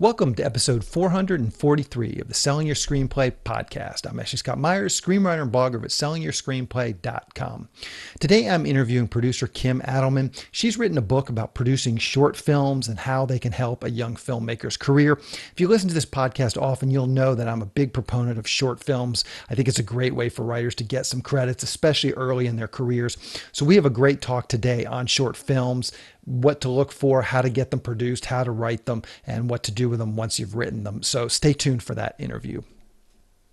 Welcome to episode 443 of the Selling Your Screenplay podcast. I'm Ashley Scott Meyers, screenwriter and blogger at sellingyourscreenplay.com. Today I'm interviewing producer Kim Adelman. She's written a book about producing short films and how they can help a young filmmaker's career. If you listen to this podcast often, you'll know that I'm a big proponent of short films. I think it's a great way for writers to get some credits, especially early in their careers. So we have a great talk today on short films, what to look for, how to get them produced, how to write them, and what to do with them once you've written them. So stay tuned for that interview.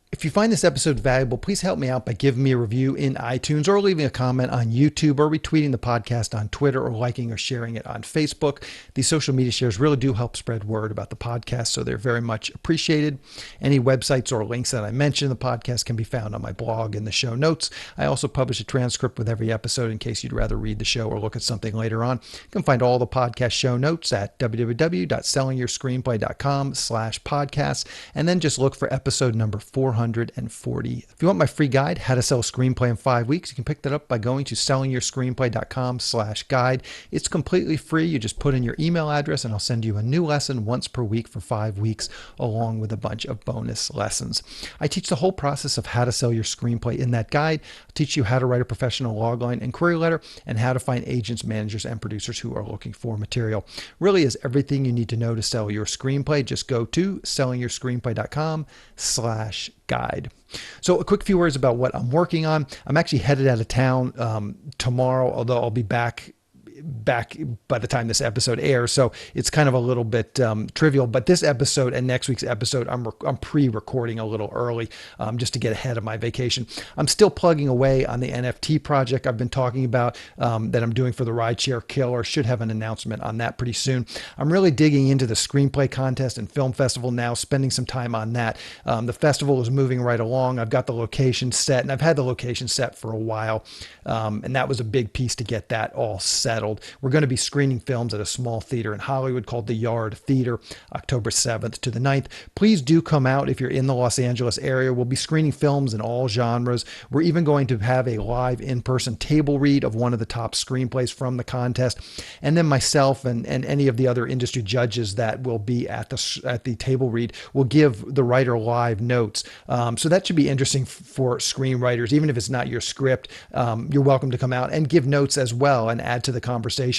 If you find this episode valuable, please help me out by giving me a review in iTunes or leaving a comment on YouTube or retweeting the podcast on Twitter or liking or sharing it on Facebook. These social media shares really do help spread word about the podcast, so they're very much appreciated. Any websites or links that I mention in the podcast can be found on my blog in the show notes. I also publish a transcript with every episode in case you'd rather read the show or look at something later on. You can find all the podcast show notes at www.sellingyourscreenplay.com/podcasts, and then just look for episode number 440. If you want my free guide, How to Sell a Screenplay in 5 Weeks, you can pick that up by going to sellingyourscreenplay.com/guide. It's completely free. You just put in your email address and I'll send you a new lesson once per week for 5 weeks, along with a bunch of bonus lessons. I teach the whole process of how to sell your screenplay in that guide. I'll teach you how to write a professional logline and query letter and how to find agents, managers, and producers who are looking for material. Really is everything you need to know to sell your screenplay. Just go to sellingyourscreenplay.com/guide. So a quick few words about what I'm working on. I'm actually headed out of town tomorrow, although I'll be back by the time this episode airs. So it's kind of a little bit trivial, but this episode and next week's episode, I'm pre-recording a little early just to get ahead of my vacation. I'm still plugging away on the NFT project I've been talking about that I'm doing for the Rideshare Killer. Should have an announcement on that pretty soon. I'm really digging into the screenplay contest and film festival now, spending some time on that. The festival is moving right along. I've got the location set, and I've had the location set for a while. And that was a big piece to get that all settled. We're going to be screening films at a small theater in Hollywood called the Yard Theater, October 7th to the 9th. Please do come out if you're in the Los Angeles area. We'll be screening films in all genres. We're even going to have a live in-person table read of one of the top screenplays from the contest. And then myself and any of the other industry judges that will be at the table read will give the writer live notes. So that should be interesting for screenwriters. Even if it's not your script, you're welcome to come out and give notes as well and add to the conversation.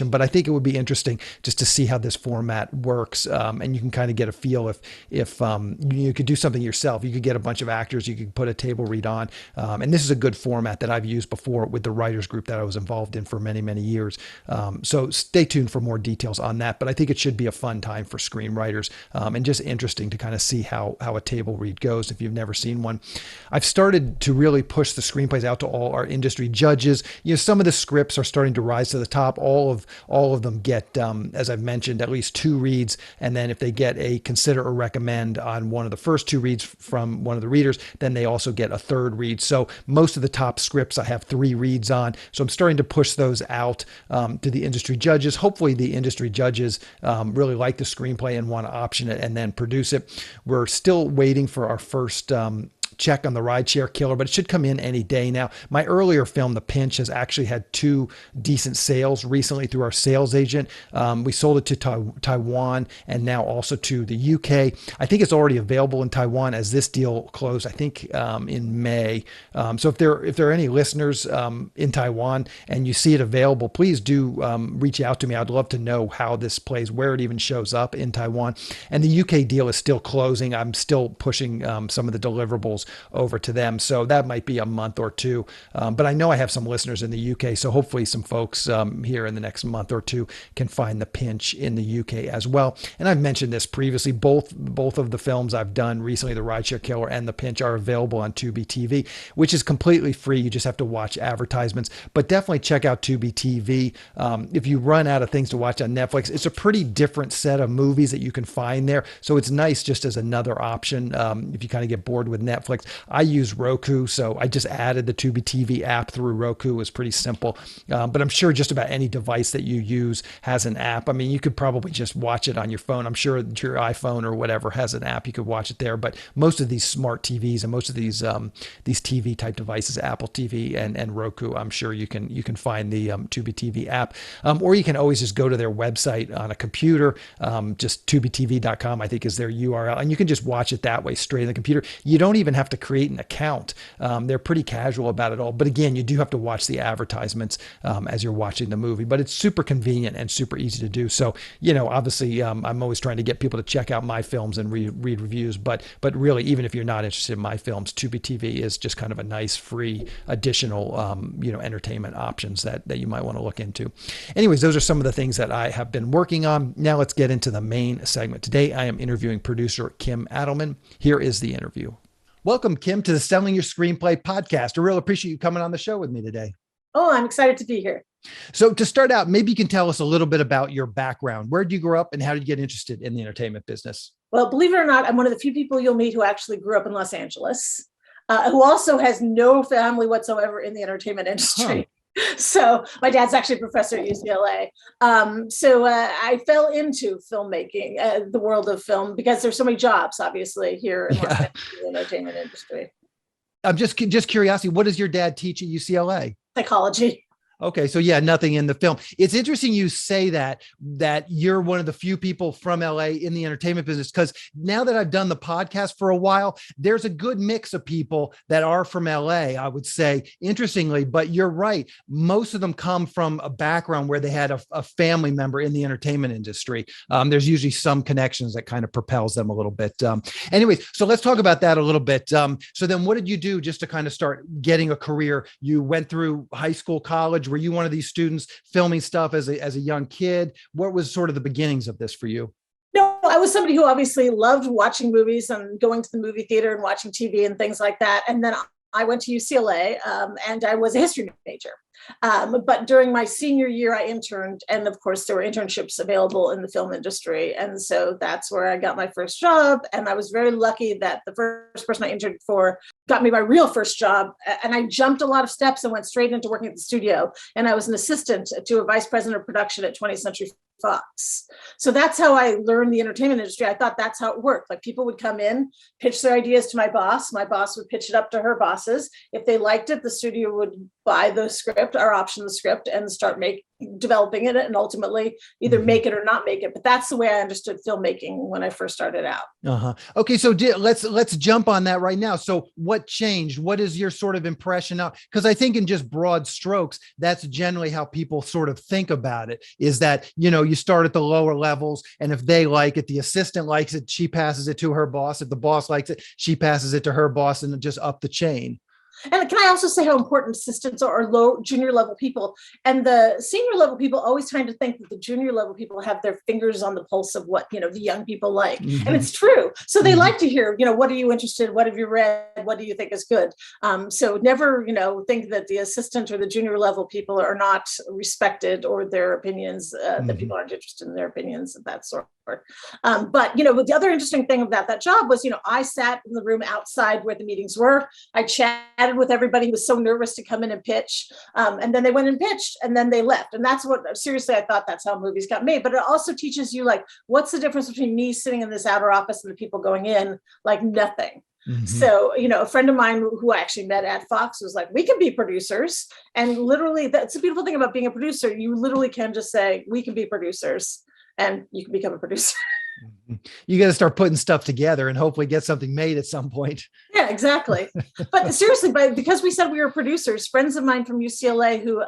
But I think it would be interesting just to see how this format works. And you can kind of get a feel if you could do something yourself. You could get a bunch of actors, you could put a table read on. And this is a good format that I've used before with the writers group that I was involved in for many, many years. So stay tuned for more details on that. But I think it should be a fun time for screenwriters and just interesting to kind of see how a table read goes if you've never seen one. I've started to really push the screenplays out to all our industry judges. Some of the scripts are starting to rise to the top. All of them get, as I've mentioned, at least 2 reads. And then if they get a consider or recommend on one of the first 2 reads from one of the readers, then they also get a 3rd read. So most of the top scripts I have 3 reads on. So I'm starting to push those out to the industry judges. Hopefully the industry judges really like the screenplay and want to option it and then produce it. We're still waiting for our first check on the Rideshare Killer, but it should come in any day now. My earlier film, The Pinch, has actually had 2 decent sales recently through our sales agent. We sold it to Taiwan and now also to the UK. I think it's already available in Taiwan as this deal closed, I think, in May. So if there are any listeners in Taiwan and you see it available, please do reach out to me. I'd love to know how this plays, where it even shows up in Taiwan. And the UK deal is still closing. I'm still pushing some of the deliverables over to them. So that might be a month or 2. But I know I have some listeners in the UK. So hopefully some folks here in the next month or 2 can find The Pinch in the UK as well. And I've mentioned this previously. Both of the films I've done recently, The Rideshare Killer and The Pinch, are available on Tubi TV, which is completely free. You just have to watch advertisements. But definitely check out Tubi TV. If you run out of things to watch on Netflix, it's a pretty different set of movies that you can find there. So it's nice just as another option if you kind of get bored with Netflix. Netflix. I use Roku, so I just added the Tubi TV app through Roku. It was pretty simple. But I'm sure just about any device that you use has an app. I mean, you could probably just watch it on your phone. I'm sure that your iPhone or whatever has an app. You could watch it there. But most of these smart TVs and most of these TV type devices, Apple TV and Roku, I'm sure you can find the Tubi TV app. Or you can always just go to their website on a computer. Just tubitv.com, I think, is their URL. And you can just watch it that way straight in the computer. You don't even have to create an account. They're pretty casual about it all. But again, you do have to watch the advertisements as you're watching the movie. But it's super convenient and super easy to do. So, obviously, I'm always trying to get people to check out my films and read reviews. But really, even if you're not interested in my films, Tubi TV is just kind of a nice, free, additional, entertainment options that you might want to look into. Anyways, those are some of the things that I have been working on. Now let's get into the main segment. Today, I am interviewing producer Kim Adelman. Here is the interview. Welcome, Kim, to the Selling Your Screenplay podcast. I really appreciate you coming on the show with me today. Oh, I'm excited to be here. So to start out, maybe you can tell us a little bit about your background. Where did you grow up and how did you get interested in the entertainment business? Well, believe it or not, I'm one of the few people you'll meet who actually grew up in Los Angeles, who also has no family whatsoever in the entertainment industry. Huh. So my dad's actually a professor at UCLA. I fell into filmmaking, the world of film, because there's so many jobs, obviously, here in Los Angeles in the entertainment industry. I'm just curiosity. What does your dad teach at UCLA? Psychology. Okay. So yeah, nothing in the film. It's interesting you say that you're one of the few people from LA in the entertainment business, because now that I've done the podcast for a while, there's a good mix of people that are from LA, I would say, interestingly, but you're right. Most of them come from a background where they had a family member in the entertainment industry. There's usually some connections that kind of propels them a little bit. Anyways, so let's talk about that a little bit. So then what did you do just to kind of start getting a career? You went through high school, college. Were you one of these students filming stuff as a young kid? What was sort of the beginnings of this for you? No, I was somebody who obviously loved watching movies and going to the movie theater and watching TV and things like that. And then I went to UCLA and I was a history major. But during my senior year, I interned. And of course, there were internships available in the film industry. And so that's where I got my first job. And I was very lucky that the first person I interned for got me my real first job. And I jumped a lot of steps and went straight into working at the studio. And I was an assistant to a vice president of production at 20th Century Fox. So that's how I learned the entertainment industry. I thought that's how it worked. Like, people would come in, pitch their ideas to my boss. My boss would pitch it up to her bosses. If they liked it, the studio would buy the script or option the script and start developing it and ultimately either make it or not make it. But that's the way I understood filmmaking when I first started out. Okay, so let's jump on that right now. So what changed? What is your sort of impression of? Because I think in just broad strokes, that's generally how people sort of think about it, is that, you start at the lower levels, and if they like it, the assistant likes it, she passes it to her boss. If the boss likes it, she passes it to her boss, and just up the chain. And can I also say how important assistants are, low junior level people? And the senior level people always trying to think that the junior level people have their fingers on the pulse of what, the young people like. And it's true. So they like to hear, what are you interested in? What have you read? What do you think is good? So never, think that the assistant or the junior level people are not respected, or their opinions, that people aren't interested in their opinions of that sort. But, the other interesting thing about that job was, I sat in the room outside where the meetings were. I chatted with everybody who was so nervous to come in and pitch. And then they went and pitched, and then they left. And that's what, seriously, I thought that's how movies got made. But it also teaches you, what's the difference between me sitting in this outer office and the people going in? Nothing. So, a friend of mine who I actually met at Fox was like, we can be producers. And literally, that's the beautiful thing about being a producer. You literally can just say, we can be producers, and you can become a producer. You got to start putting stuff together and hopefully get something made at some point. Yeah, exactly. But seriously, because we said we were producers, friends of mine from UCLA who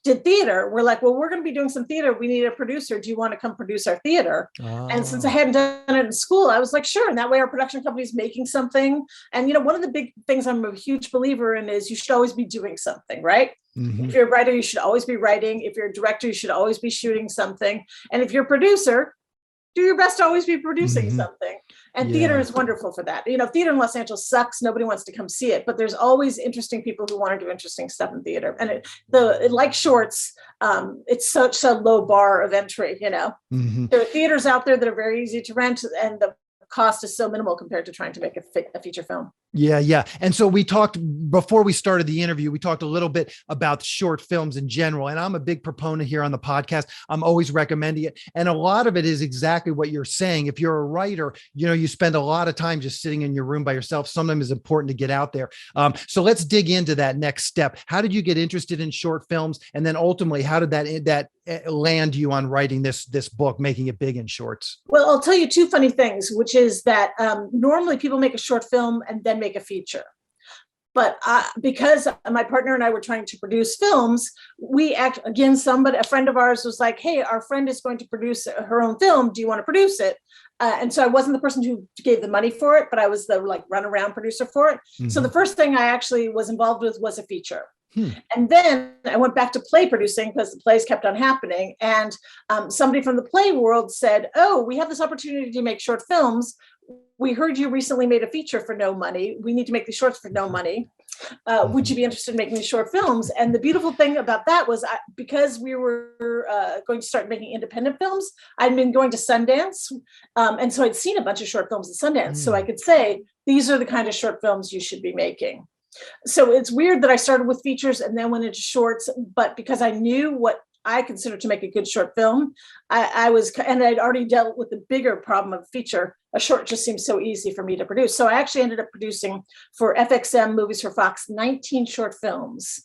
did theater were like, well, we're going to be doing some theater. We need a producer. Do you want to come produce our theater? Oh. And since I hadn't done it in school, I was like, sure. And that way our production company is making something. And, one of the big things I'm a huge believer in is you should always be doing something, right? If you're a writer, you should always be writing. If you're a director, you should always be shooting something. And if you're a producer, do your best to always be producing something. And theater is wonderful for that. Theater in Los Angeles sucks. Nobody wants to come see it, but there's always interesting people who want to do interesting stuff in theater. And like shorts, it's such a low bar of entry, There are theaters out there that are very easy to rent, and the cost is so minimal compared to trying to make a feature film. Yeah, yeah. And so we talked before we started the interview, we talked a little bit about short films in general. And I'm a big proponent here on the podcast. I'm always recommending it. And a lot of it is exactly what you're saying. If you're a writer, you spend a lot of time just sitting in your room by yourself. Sometimes it's important to get out there. So let's dig into that next step. How did you get interested in short films? And then ultimately, how did that land you on writing this book, making it big in shorts? Well, I'll tell you two funny things, which is that normally people make a short film and then make a feature. But because my partner and I were trying to produce films, a friend of ours was like, hey, our friend is going to produce her own film. Do you want to produce it? And so I wasn't the person who gave the money for it, but I was the runaround producer for it. Mm-hmm. So the first thing I actually was involved with was a feature. And then I went back to play producing because the plays kept on happening. And somebody from the play world said, oh, we have this opportunity to make short films. We heard you recently made a feature for no money. We need to make these shorts for no money. Would you be interested in making these short films? And the beautiful thing about that was because we were going to start making independent films, I'd been going to Sundance. And so I'd seen a bunch of short films at Sundance. So I could say, these are the kind of short films you should be making. So it's weird that I started with features and then went into shorts, but because I knew what I considered to make a good short film, and I'd already dealt with the bigger problem of feature. A short just seems so easy for me to produce. So I actually ended up producing for FXM Movies for Fox 19 short films.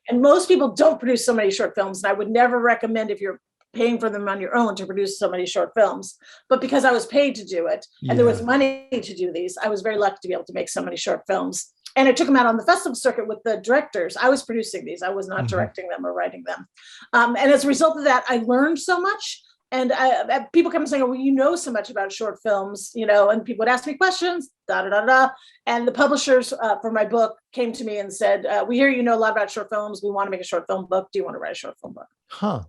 And most people don't produce so many short films. And I would never recommend, if you're paying for them on your own, to produce so many short films. But because I was paid to do it and there was money to do these, I was very lucky to be able to make so many short films. And I took them out on the festival circuit with the directors. I was producing these. I was not directing them or writing them. And as a result of that, I learned so much. And people kept saying, oh, well, you know so much about short films, and people would ask me questions, And the publishers for my book came to me and said, we hear you know a lot about short films. We want to make a short film book. Do you want to write a short film book?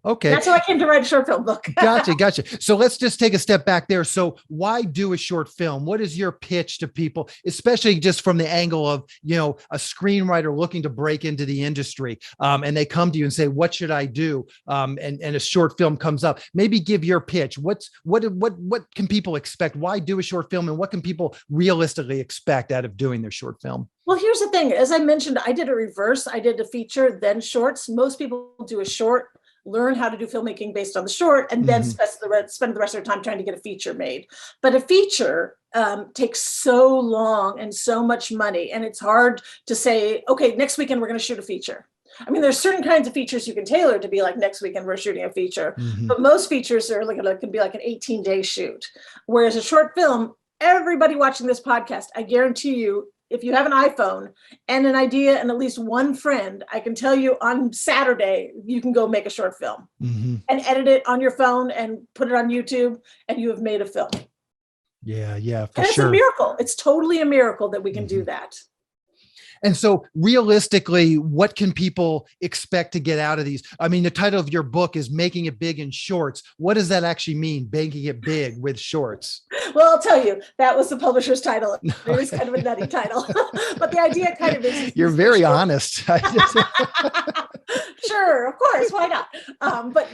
Okay. That's how I came to write a short film book. Gotcha. So let's just take a step back there. So why do a short film? What is your pitch to people, especially just from the angle of, a screenwriter looking to break into the industry, and they come to you and say, what should I do? And a short film comes up. Maybe give your pitch. What can people expect? Why do a short film, and what can people realistically expect out of doing their short film? Well, here's the thing. As I mentioned, I did a reverse. I did a feature, then shorts. Most people do a short, learn how to do filmmaking based on the short, and then spend the rest of their time trying to get a feature made. But a feature takes so long and so much money. And it's hard to say, okay, next weekend we're going to shoot a feature. I mean, there's certain kinds of features you can tailor to be like, next weekend we're shooting a feature. But most features are can be like an 18-day shoot. Whereas a short film, everybody watching this podcast, I guarantee you, if you have an iPhone and an idea and at least one friend, I can tell you on Saturday, you can go make a short film and edit it on your phone and put it on YouTube, and you have made a film. Yeah, for and it's sure. a miracle. It's totally a miracle that we can do that. And so realistically, what can people expect to get out of these? I mean, the title of your book is Making It Big in Shorts. What does that actually mean, making it big with shorts? Well, I'll tell you, that was the publisher's title. It was kind of a nutty title, but the idea kind of is. You're very honest. Sure, of course, why not? But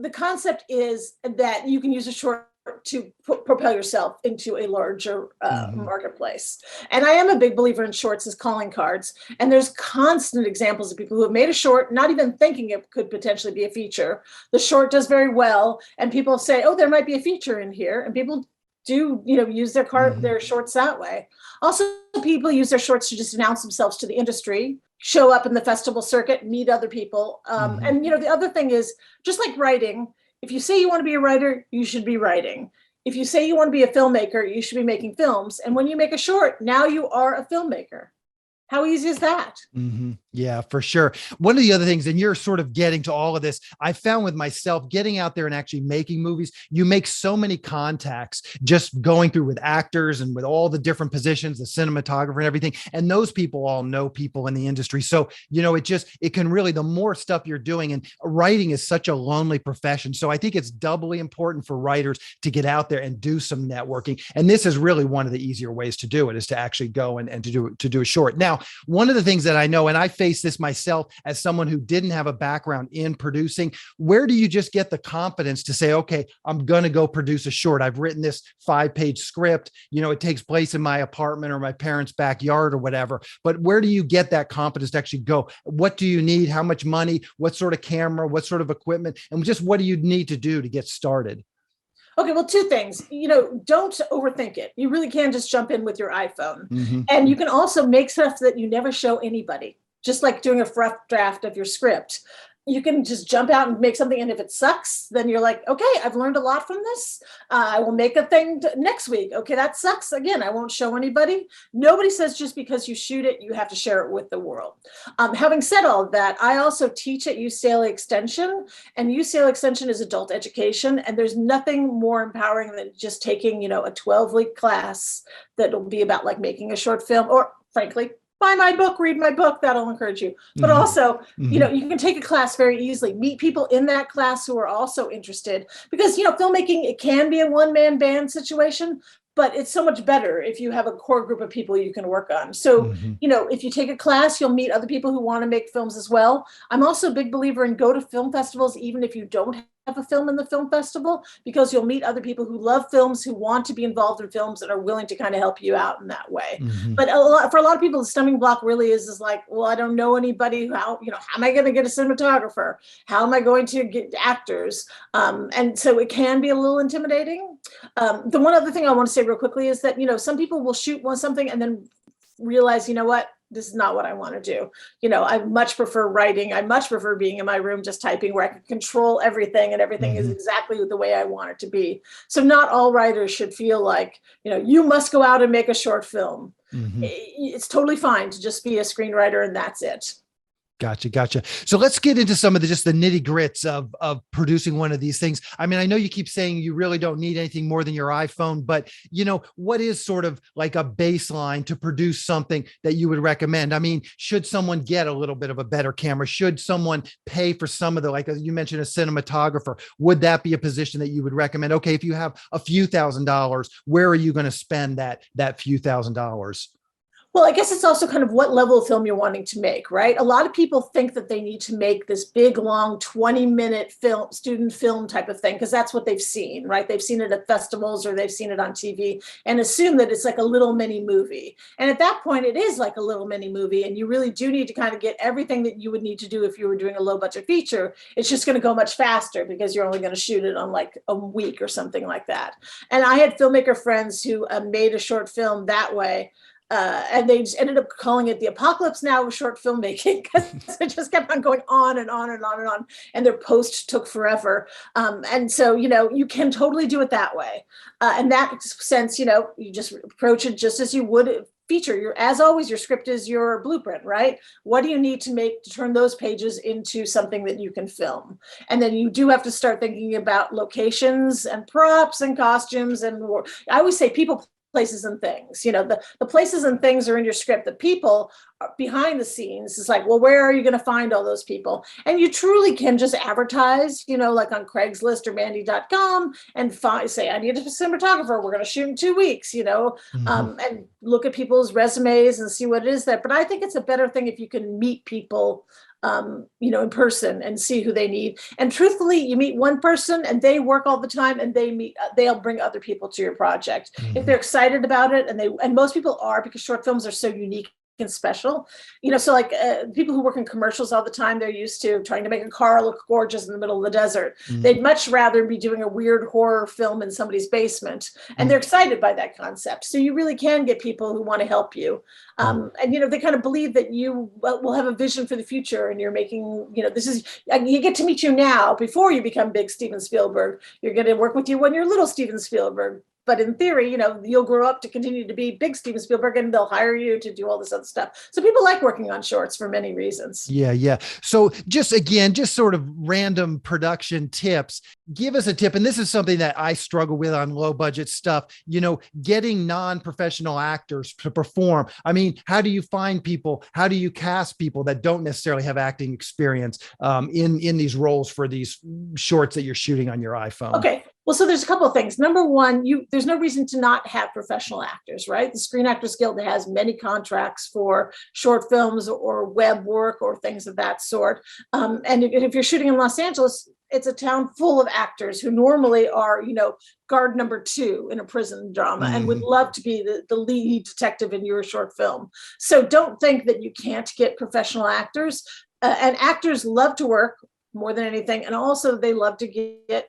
the concept is that you can use a short to propel yourself into a larger marketplace. And I am a big believer in shorts as calling cards. And there's constant examples of people who have made a short, not even thinking it could potentially be a feature. The short does very well. And people say, oh, there might be a feature in here. And people do, use their shorts that way. Also, people use their shorts to just announce themselves to the industry, show up in the festival circuit, meet other people. And, the other thing is, just like writing, if you say you want to be a writer, you should be writing. If you say you want to be a filmmaker, you should be making films. And when you make a short, now you are a filmmaker. How easy is that? Yeah, for sure. One of the other things, and you're sort of getting to all of this, I found with myself getting out there and actually making movies, you make so many contacts just going through with actors and with all the different positions, the cinematographer and everything. And those people all know people in the industry. So, it can really, the more stuff you're doing, and writing is such a lonely profession. So I think it's doubly important for writers to get out there and do some networking. And this is really one of the easier ways to do it, is to actually go and to do a short. Now, one of the things that I know, and I faced faced this myself as someone who didn't have a background in producing. Where do you just get the confidence to say, okay, I'm going to go produce a short. I've written this 5-page script. It takes place in my apartment or my parents' backyard or whatever. But where do you get that confidence to actually go? What do you need? How much money? What sort of camera? What sort of equipment? And just what do you need to do to get started? Okay, well, two things. Don't overthink it. You really can just jump in with your iPhone. Mm-hmm. And you can also make stuff that you never show anybody, just like doing a rough draft of your script. You can just jump out and make something. And if it sucks, then you're like, okay, I've learned a lot from this. I will make a thing next week. Okay, that sucks. Again, I won't show anybody. Nobody says just because you shoot it, you have to share it with the world. Having said all of that, I also teach at UCLA Extension, and UCLA Extension is adult education. And there's nothing more empowering than just taking, a 12-week class that'll be about like making a short film, or frankly, buy my book, read my book, that'll encourage you. But also, you can take a class very easily, meet people in that class who are also interested, because, filmmaking, it can be a one-man band situation, but it's so much better if you have a core group of people you can work on. So, if you take a class, you'll meet other people who want to make films as well. I'm also a big believer in go to film festivals, even if you don't have a film in the film festival, because you'll meet other people who love films, who want to be involved in films, and are willing to kind of help you out in that way. But for a lot of people, the stumbling block really is like, well, I don't know anybody. How am I going to get a cinematographer? How am I going to get actors? And so it can be a little intimidating. The one other thing I want to say real quickly is that, some people will shoot something and then realize, what? This is not what I want to do. I much prefer writing. I much prefer being in my room just typing, where I can control everything and everything is exactly the way I want it to be. So not all writers should feel like, you must go out and make a short film. It's totally fine to just be a screenwriter and that's it. Gotcha. So let's get into some of the nitty grits of producing one of these things. I mean, I know you keep saying you really don't need anything more than your iPhone, but what is sort of like a baseline to produce something that you would recommend? I mean, should someone get a little bit of a better camera? Should someone pay for some of the, like you mentioned, a cinematographer? Would that be a position that you would recommend? Okay, if you have a few $1,000s, where are you going to spend that few $1,000s? Well, I guess it's also kind of what level of film you're wanting to make, right? A lot of people think that they need to make this big, long 20-minute film, student film type of thing, because that's what they've seen, right? They've seen it at festivals or they've seen it on TV and assume that it's like a little mini movie. And at that point, it is like a little mini movie. And you really do need to kind of get everything that you would need to do if you were doing a low budget feature. It's just going to go much faster because you're only going to shoot it on like a week or something like that. And I had filmmaker friends who made a short film that way. And they just ended up calling it The Apocalypse Now of short filmmaking, because it just kept on going on and on and on and on. And their post took forever. And so, you can totally do it that way. In that sense, you just approach it just as you would feature. As always, your script is your blueprint, right? What do you need to turn those pages into something that you can film? And then you do have to start thinking about locations and props and costumes. And I always say people, places and things. The places and things are in your script. The people are behind the scenes. It's like, well, where are you going to find all those people? And you truly can just advertise, like on Craigslist or Mandy.com and say, I need a cinematographer. We're going to shoot in 2 weeks, and look at people's resumes and see what it is there. But I think it's a better thing if you can meet people in person and see who they need. And truthfully, you meet one person and they work all the time and they'll bring other people to your project. If they're excited about it, and most people are, because short films are so unique and special, so like people who work in commercials all the time, they're used to trying to make a car look gorgeous in the middle of the desert. They'd much rather be doing a weird horror film in somebody's basement, and they're excited by that concept. So you really can get people who want to help you. And they kind of believe that you will have a vision for the future, and you're making, you get to meet you now before you become big Steven Spielberg. You're going to work with you when you're little Steven Spielberg. But in theory, you'll grow up to continue to be big Steven Spielberg, and they'll hire you to do all this other stuff. So people like working on shorts for many reasons. Yeah. So just sort of random production tips. Give us a tip. And this is something that I struggle with on low budget stuff, getting non-professional actors to perform. I mean, how do you find people? How do you cast people that don't necessarily have acting experience in these roles for these shorts that you're shooting on your iPhone? Okay. Well, so there's a couple of things. Number one, there's no reason to not have professional actors, right? The Screen Actors Guild has many contracts for short films or web work or things of that sort. And if you're shooting in Los Angeles, it's a town full of actors who normally are, guard number 2 in a prison drama and would love to be the lead detective in your short film. So don't think that you can't get professional actors. And actors love to work more than anything. And also they love to get,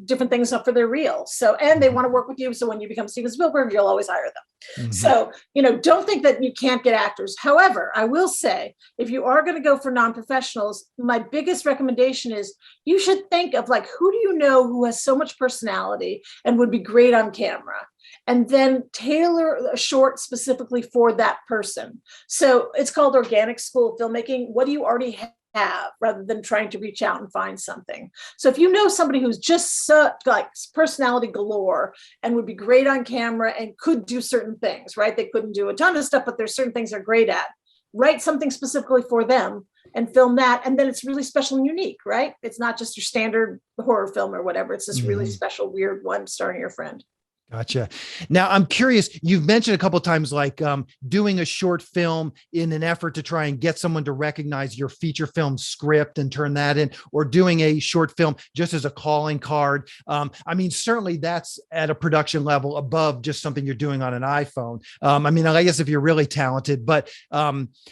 different things up for their reel. So, and they want to work with you. So when you become Steven Spielberg, you'll always hire them. So, don't think that you can't get actors. However, I will say, if you are going to go for non-professionals, my biggest recommendation is you should think of who do you know who has so much personality and would be great on camera? And then tailor a short specifically for that person. So it's called Organic School of Filmmaking. What do you already have, rather than trying to reach out and find something? So if you know somebody who's just personality galore and would be great on camera and could do certain things, right? They couldn't do a ton of stuff, but there's certain things they're great at. Write something specifically for them and film that. And then it's really special and unique, right? It's not just your standard horror film or whatever. It's this really special, weird one starring your friend. Gotcha. Now, I'm curious, you've mentioned a couple of times, doing a short film in an effort to try and get someone to recognize your feature film script and turn that in, or doing a short film just as a calling card. Certainly that's at a production level above just something you're doing on an iPhone. I guess if you're really talented, but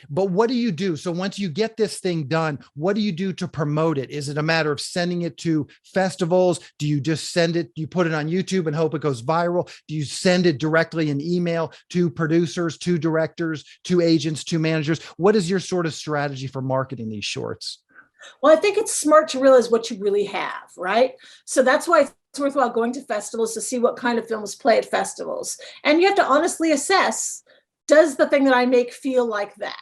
what do you do? So once you get this thing done, what do you do to promote it? Is it a matter of sending it to festivals? Do you just send it, you put it on YouTube and hope it goes viral? Do you send it directly in email to producers, to directors, to agents, to managers? What is your sort of strategy for marketing these shorts? Well, I think it's smart to realize what you really have, right? So that's why it's worthwhile going to festivals to see what kind of films play at festivals. And you have to honestly assess, does the thing that I make feel like that?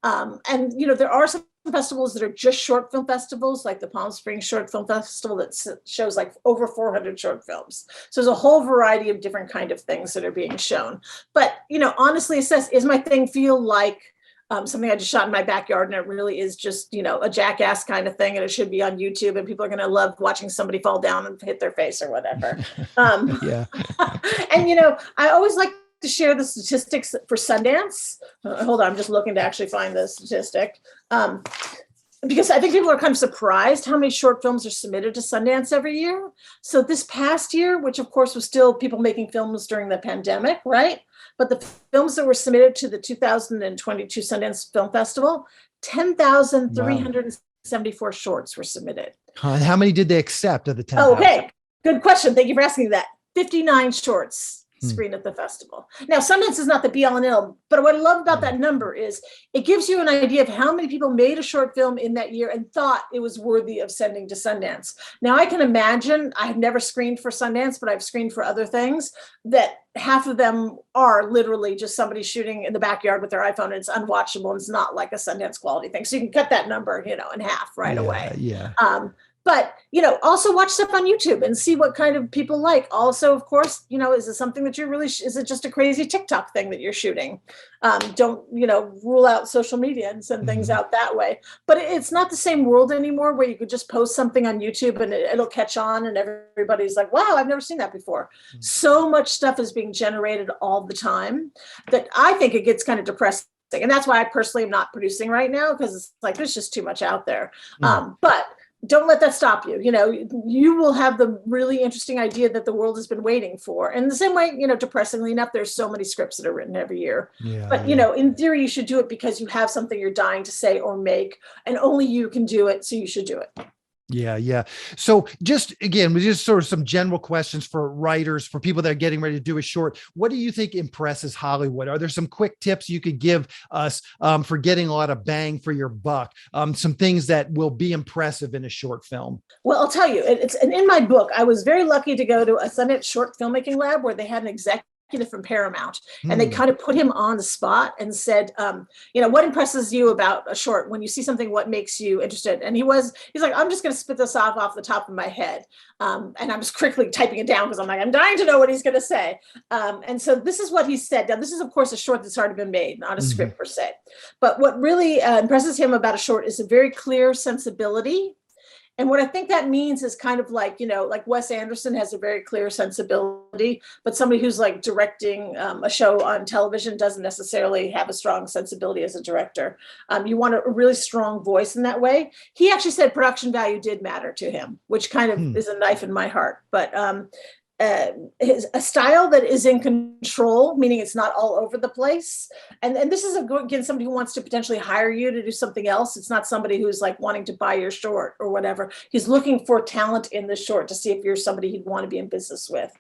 There are some festivals that are just short film festivals, like the Palm Springs Short Film Festival that shows over 400 short films. So there's a whole variety of different kind of things that are being shown. But, honestly assess, is my thing feel like something I just shot in my backyard, and it really is just, a jackass kind of thing, and it should be on YouTube, and people are going to love watching somebody fall down and hit their face or whatever. Yeah. And, I always like to share the statistics for Sundance. Hold on, I'm just looking to actually find the statistic. Because I think people are kind of surprised how many short films are submitted to Sundance every year. So this past year, which of course was still people making films during the pandemic, right? But the films that were submitted to the 2022 Sundance Film Festival, 10,374 shorts were submitted. And how many did they accept of the 10,000? Oh, okay, good question. Thank you for asking that. 59 shorts screen at the festival. Now, Sundance is not the be all and end all, but what I love about that number is it gives you an idea of how many people made a short film in that year and thought it was worthy of sending to Sundance. Now, I can imagine, I've never screened for Sundance, but I've screened for other things, that half of them are literally just somebody shooting in the backyard with their iPhone, and it's unwatchable and it's not like a Sundance quality thing. So you can cut that number, in half right away. Yeah. But, also watch stuff on YouTube and see what kind of people like. Also, of course, is it something that you're really, is it just a crazy TikTok thing that you're shooting? Don't, rule out social media and send things out that way. But it's not the same world anymore where you could just post something on YouTube and it'll catch on and everybody's like, wow, I've never seen that before. So much stuff is being generated all the time that I think it gets kind of depressing. And that's why I personally am not producing right now, because it's there's just too much out there. But don't let that stop you. You will have the really interesting idea that the world has been waiting for. And the same way, depressingly enough, there's so many scripts that are written every year. But, in theory, you should do it because you have something you're dying to say or make, and only you can do it. So you should do it. Yeah. So just sort of some general questions for writers, for people that are getting ready to do a short. What do you think impresses Hollywood? Are there some quick tips you could give us for getting a lot of bang for your buck? Some things that will be impressive in a short film? Well, I'll tell you, and in my book, I was very lucky to go to a Sundance short filmmaking lab where they had an executive from Paramount, and they kind of put him on the spot and said, what impresses you about a short? When you see something, what makes you interested? And he's like, I'm just going to spit this off the top of my head. And I'm just quickly typing it down because I'm dying to know what he's going to say. And so this is what he said. Now, this is, of course, a short that's already been made, not a script per se. But what really impresses him about a short is a very clear sensibility And what I think that means is kind of like, like Wes Anderson has a very clear sensibility, but somebody who's like directing a show on television doesn't necessarily have a strong sensibility as a director. You want a really strong voice in that way. He actually said production value did matter to him, which kind of is a knife in my heart. But a style that is in control, meaning it's not all over the place. And this is again somebody who wants to potentially hire you to do something else. It's not somebody who's like wanting to buy your short or whatever. He's looking for talent in the short to see if you're somebody he'd want to be in business with.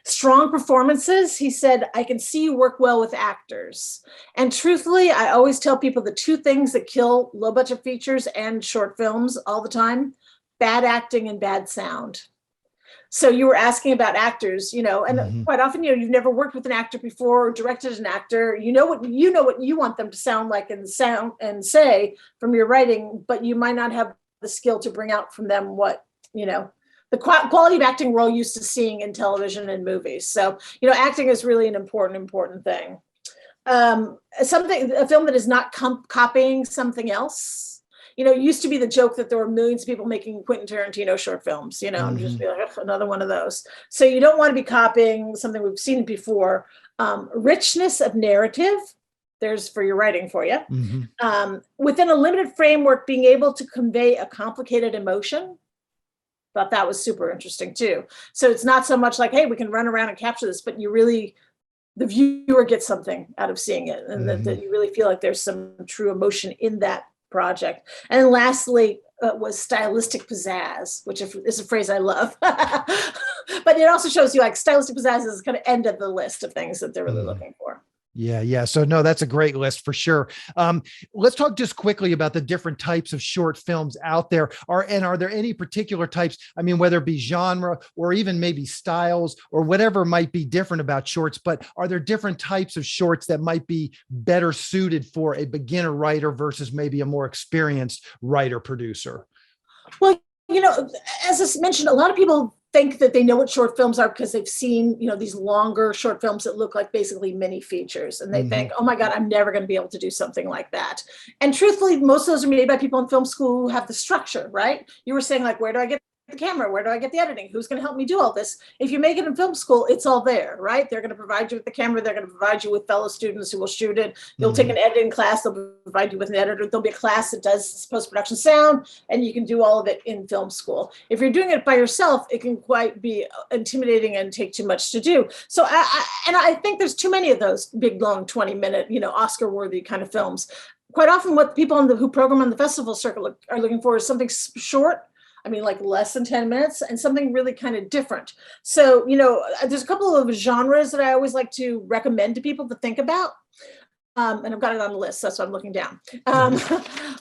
Strong performances. He said, I can see you work well with actors. And truthfully, I always tell people the two things that kill low budget features and short films all the time: bad acting and bad sound. So you were asking about actors, and quite often, you've never worked with an actor before or directed an actor. You know what you want them to sound like and say from your writing, but you might not have the skill to bring out from them what, the quality of acting we're all used to seeing in television and movies. So, acting is really an important thing. A film that is not copying something else. It used to be the joke that there were millions of people making Quentin Tarantino short films, and just be like, another one of those. So you don't want to be copying something we've seen before. Richness of narrative, there's for your writing for you. Within a limited framework, being able to convey a complicated emotion. Thought that was super interesting too. So it's not so much like, hey, we can run around and capture this, but the viewer gets something out of seeing it, and that you really feel like there's some true emotion in that project. And then lastly was stylistic pizzazz, which is a phrase I love. But it also shows you like stylistic pizzazz is kind of end of the list of things that they're really looking for. Yeah. So no, that's a great list for sure. Let's talk just quickly about the different types of short films out there. Are there any particular types? I mean, whether it be genre or even maybe styles or whatever might be different about shorts, but are there different types of shorts that might be better suited for a beginner writer versus maybe a more experienced writer producer? Well, as I mentioned, a lot of people think that they know what short films are because they've seen, these longer short films that look like basically mini features. And they think, oh my God, I'm never going to be able to do something like that. And truthfully, most of those are made by people in film school who have the structure, right? You were saying like, where do I get the camera? Where do I get the editing? Who's going to help me do all this? If you make it in film school, it's all there, right? They're going to provide you with the camera. They're going to provide you with fellow students who will shoot it. You'll take an editing class. They'll provide you with an editor. There'll be a class that does post-production sound, and you can do all of it in film school. If you're doing it by yourself, it can quite be intimidating and take too much to do. So I think there's too many of those big, long 20-minute, Oscar-worthy kind of films. Quite often what people who program on the festival circuit are looking for is something short. I mean, like less than 10 minutes and something really kind of different. So, there's a couple of genres that I always like to recommend to people to think about. And I've got it on the list. That's why I'm looking down.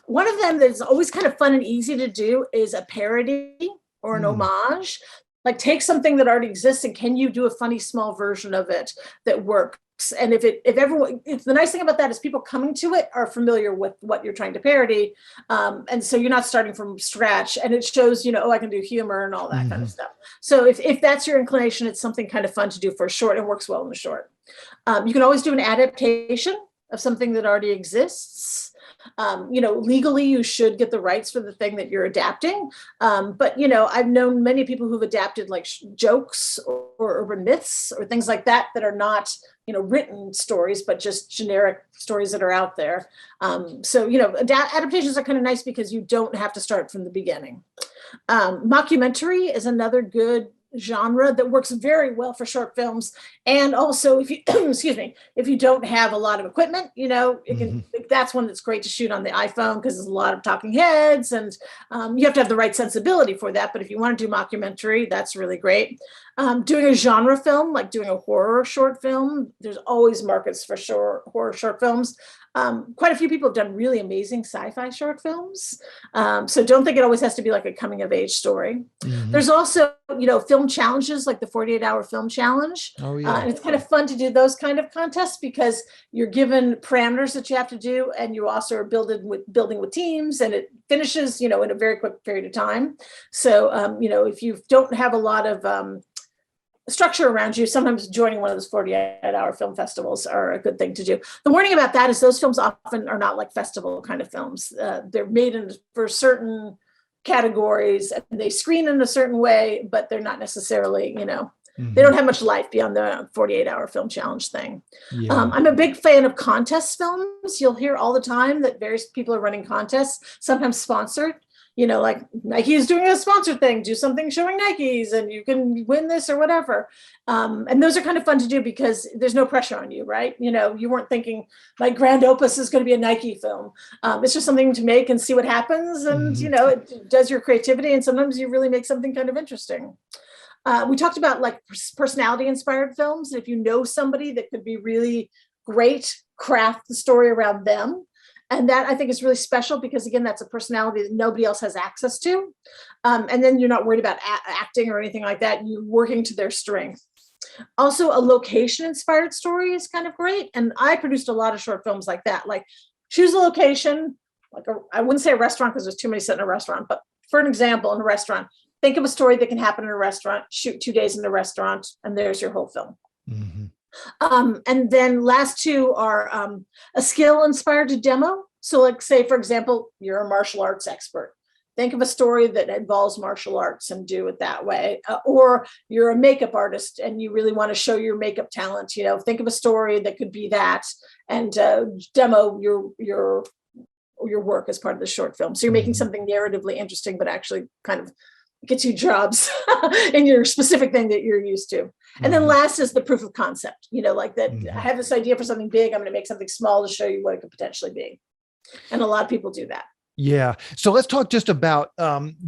One of them that's always kind of fun and easy to do is a parody or an homage. Like take something that already exists and can you do a funny small version of it that works? And if the nice thing about that is people coming to it are familiar with what you're trying to parody. And so you're not starting from scratch, and it shows, I can do humor and all that kind of stuff. So if that's your inclination, it's something kind of fun to do for a short. It works well in the short. You can always do an adaptation of something that already exists. Legally, you should get the rights for the thing that you're adapting. But, I've known many people who've adapted like jokes or urban myths or things like that are not, written stories, but just generic stories that are out there. So, adaptations are kind of nice because you don't have to start from the beginning. Mockumentary is another good genre that works very well for short films. And also if you if you don't have a lot of equipment, that's one that's great to shoot on the iPhone because there's a lot of talking heads and you have to have the right sensibility for that. But if you want to do mockumentary, that's really great. Doing a genre film, like doing a horror short film, there's always markets for horror short films. Quite a few people have done really amazing sci-fi short films. So don't think it always has to be like a coming of age story. There's also, film challenges like the 48-hour film challenge. Oh, yeah. And it's kind of fun to do those kind of contests because you're given parameters that you have to do. And you also are building with teams and it finishes, in a very quick period of time. So, if you don't have a lot of structure around you, sometimes joining one of those 48-hour film festivals are a good thing to do. The warning about that is those films often are not like festival kind of films. They're made for certain categories, and they screen in a certain way, but they're not necessarily, they Mhm. don't have much life beyond the 48-hour film challenge thing. Yeah. I'm a big fan of contest films. You'll hear all the time that various people are running contests, sometimes sponsored. Like Nike is doing a sponsored thing, do something showing Nikes and you can win this or whatever. And those are kind of fun to do because there's no pressure on you, right? You weren't thinking my grand opus is going to be a Nike film. It's just something to make and see what happens. And, Mhm. it does your creativity. And sometimes you really make something kind of interesting. We talked about like personality inspired films. If you know somebody that could be really great, craft the story around them. And that I think is really special because, again, that's a personality that nobody else has access to. And then you're not worried about acting or anything like that. You're working to their strength. Also, a location inspired story is kind of great. And I produced a lot of short films like that. Like choose a location, I wouldn't say a restaurant because there's too many set in a restaurant, but for an example, in a restaurant, think of a story that can happen in a restaurant, shoot 2 days in a restaurant, and there's your whole film. Mm-hmm. And then last two are a skill inspired to demo. So like say, for example, you're a martial arts expert. Think of a story that involves martial arts and do it that way. Or you're a makeup artist and you really want to show your makeup talent. Think of a story that could be that and demo your work as part of the short film. So you're making something narratively interesting, but actually kind of gets you jobs in your specific thing that you're used to. And then last is the proof of concept, like that I have this idea for something big. I'm going to make something small to show you what it could potentially be. And a lot of people do that. Yeah. So let's talk just about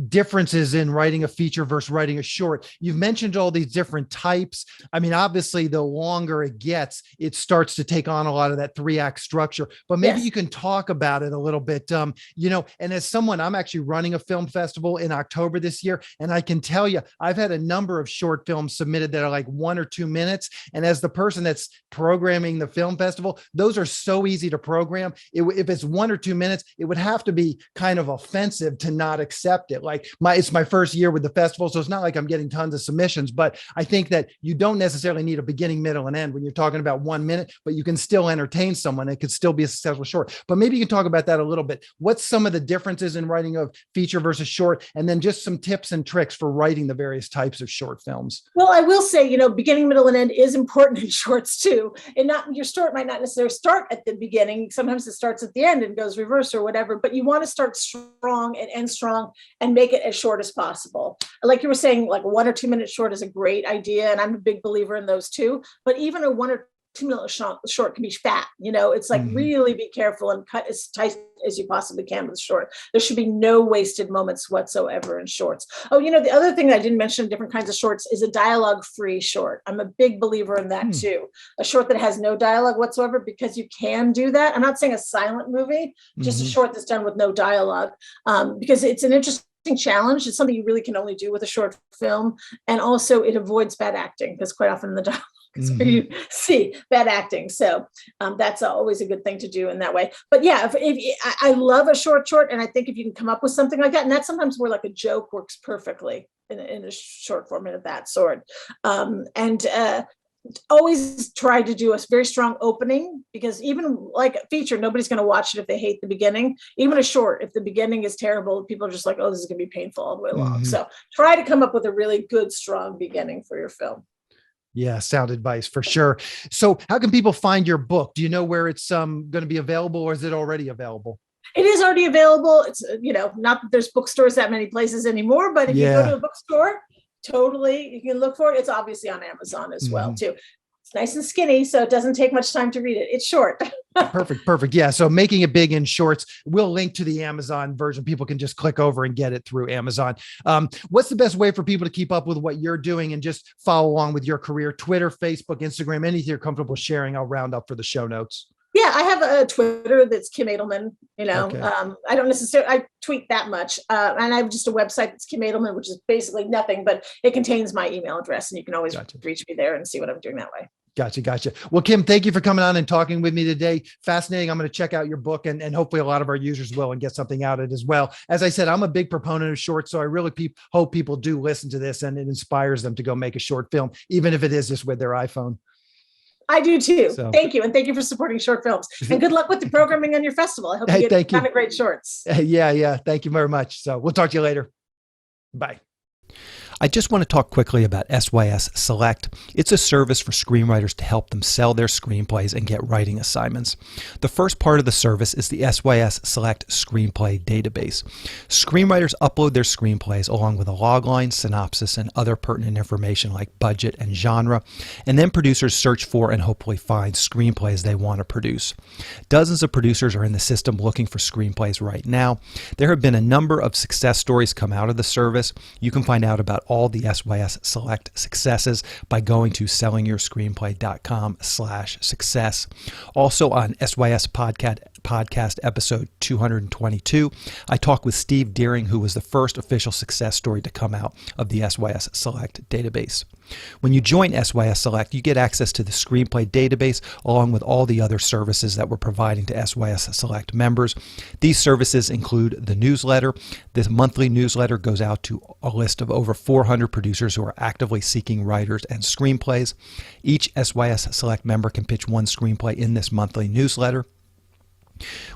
differences in writing a feature versus writing a short. You've mentioned all these different types. I mean, obviously, the longer it gets, it starts to take on a lot of that 3-act structure, but maybe you can talk about it a little bit. And as someone, I'm actually running a film festival in October this year. And I can tell you, I've had a number of short films submitted that are like 1 or 2 minutes. And as the person that's programming the film festival, those are so easy to program. If it's 1 or 2 minutes, it would have to be kind of offensive to not accept it. Like it's my first year with the festival, so it's not like I'm getting tons of submissions, but I think that you don't necessarily need a beginning, middle, and end when you're talking about 1 minute, but you can still entertain someone. It could still be a successful short. But maybe you can talk about that a little bit. What's some of the differences in writing a feature versus short, and then just some tips and tricks for writing the various types of short films? Well, I will say, beginning, middle, and end is important in shorts too. And not your story might not necessarily start at the beginning. Sometimes it starts at the end and goes reverse or whatever, but you want to start strong and end strong and make it as short as possible. Like you were saying, like 1 or 2 minute short is a great idea. And I'm a big believer in those too. But even a 1 or 2 minute short can be fat. It's like really be careful and cut as tight as you possibly can with short. There should be no wasted moments whatsoever in shorts. Oh, the other thing I didn't mention in different kinds of shorts is a dialogue-free short. I'm a big believer in that too. A short that has no dialogue whatsoever, because you can do that. I'm not saying a silent movie, just a short that's done with no dialogue, because it's an interesting challenge. It's something you really can only do with a short film. And also it avoids bad acting, because quite often in the dialogue is where you see bad acting. So that's always a good thing to do in that way. But yeah, I love a short, and I think if you can come up with something like that, and that's sometimes where like a joke works perfectly in a short format of that sort. Always try to do a very strong opening, because even like a feature, nobody's going to watch it if they hate the beginning. Even a short, if the beginning is terrible, people are just like, oh, this is going to be painful all the way along. So try to come up with a really good, strong beginning for your film. Yeah, sound advice for sure. So how can people find your book? Do you know where it's going to be available, or is it already available? It is already available. It's, not that there's bookstores that many places anymore, but if you go to a bookstore, totally, you can look for it. It's obviously on Amazon as well too. It's nice and skinny, so it doesn't take much time to read it. It's short. Perfect. Yeah. So making it big in shorts, we'll link to the Amazon version. People can just click over and get it through Amazon. What's the best way for people to keep up with what you're doing and just follow along with your career? Twitter, Facebook, Instagram, anything you're comfortable sharing, I'll round up for the show notes. Yeah, I have a Twitter that's Kim Adelman. Okay. I don't necessarily, I tweet that much. And I have just a website that's Kim Adelman, which is basically nothing, but it contains my email address, and you can always reach me there and see what I'm doing that way. Gotcha. Well, Kim, thank you for coming on and talking with me today. Fascinating. I'm going to check out your book, and hopefully a lot of our users will and get something out of it as well. As I said, I'm a big proponent of shorts, so I really hope people do listen to this and it inspires them to go make a short film, even if it is just with their iPhone. I do too. So, Thank you. And thank you for supporting short films. And good luck with the programming on your festival. I hope you get kind of great shorts. Yeah. Thank you very much. So we'll talk to you later. Bye. I just want to talk quickly about SYS Select. It's a service for screenwriters to help them sell their screenplays and get writing assignments. The first part of the service is the SYS Select Screenplay Database. Screenwriters upload their screenplays along with a logline, synopsis, and other pertinent information like budget and genre, and then producers search for and hopefully find screenplays they want to produce. Dozens of producers are in the system looking for screenplays right now. There have been a number of success stories come out of the service. You can find out about all the SYS Select successes by going to sellingyourscreenplay.com/success. Also on SYS podcast episode 222, I talked with Steve Deering, who was the first official success story to come out of the SYS Select database. When you join SYS Select, you get access to the screenplay database along with all the other services that we're providing to SYS Select members. These services include the newsletter. This monthly newsletter goes out to a list of over 400 producers who are actively seeking writers and screenplays. Each SYS Select member can pitch one screenplay in this monthly newsletter.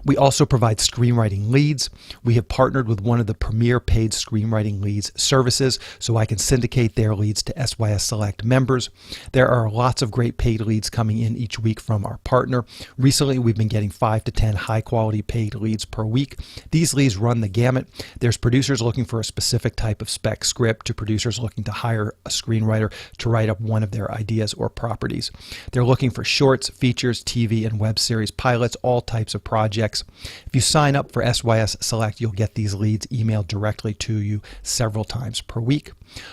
We also provide screenwriting leads. We have partnered with one of the premier paid screenwriting leads services, so I can syndicate their leads to SYS Select members. There are lots of great paid leads coming in each week from our partner. Recently, we've been getting 5 to 10 high-quality paid leads per week. These leads run the gamut. There's producers looking for a specific type of spec script to producers looking to hire a screenwriter to write up one of their ideas or properties. They're looking for shorts, features, TV, and web series pilots, all types of projects. If you sign up for SYS Select, you'll get these leads emailed directly to you several times per week.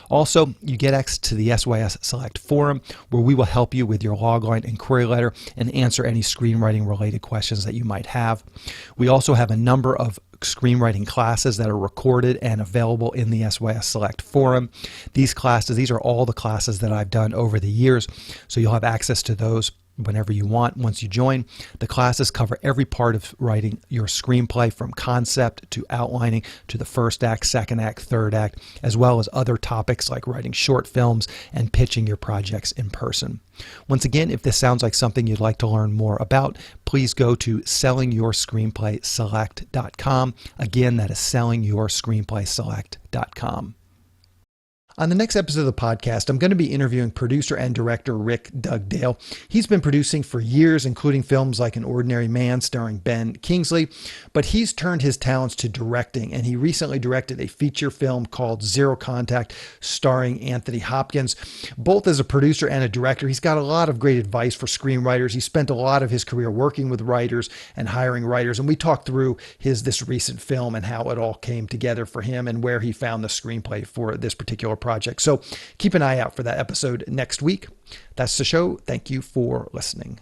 Also, you get access to the SYS Select forum, where we will help you with your logline and query letter and answer any screenwriting related questions that you might have. We also have a number of screenwriting classes that are recorded and available in the SYS Select forum. These are all the classes that I've done over the years, so you'll have access to those whenever you want once you join. The classes cover every part of writing your screenplay, from concept to outlining to the first act, second act, third act, as well as other topics like writing short films and pitching your projects in person. Once again, if this sounds like something you'd like to learn more about, please go to sellingyourscreenplayselect.com. Again, that is sellingyourscreenplayselect.com. On the next episode of the podcast, I'm going to be interviewing producer and director Rick Dugdale. He's been producing for years, including films like An Ordinary Man starring Ben Kingsley, but he's turned his talents to directing, and he recently directed a feature film called Zero Contact starring Anthony Hopkins. Both as a producer and a director, he's got a lot of great advice for screenwriters. He spent a lot of his career working with writers and hiring writers, and we talked through this recent film and how it all came together for him and where he found the screenplay for this particular project. So keep an eye out for that episode next week. That's the show. Thank you for listening.